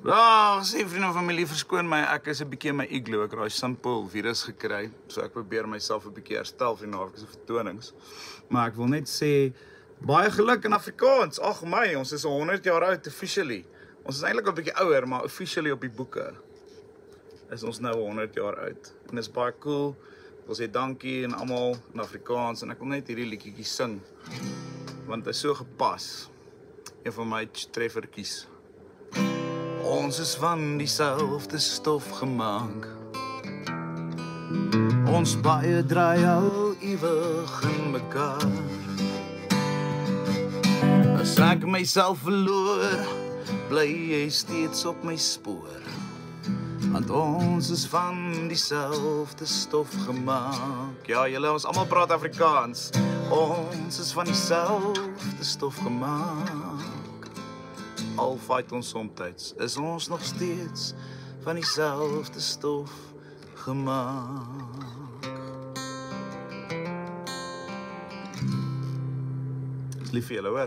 Ja, sê vriende en familie, verskoon my, ek is 'n bietjie in my igloo, ek het daai simpel virus gekry, so ek probeer myself 'n bietjie herstel vir naweek se vertonings. Maar ek wil net sê, baie geluk in Afrikaans. Ag my, ons is 100 jaar oud officially. Ons is eintlik 'n bietjie ouer, maar officially op die boeke is ons nou 100 jaar oud. En dis baie cool. Ek wil sê dankie en almal in Afrikaans en ek wil net hierdie liedjie sing want dit is so gepas. Een van my treffertjies. Ons is van dieselfde stof gemaak. Ons baie draai al ewig in mekaar. As ek myself verloor, bly jy steeds op my spoor. Want ons is van dieselfde stof gemaak. Ja, julle, ons almal praat Afrikaans. Ons is van dieselfde stof gemaak. Al fight ons somtyds, is ons nog steeds van dieselfde stof gemaak. Lief vir julle, hoor.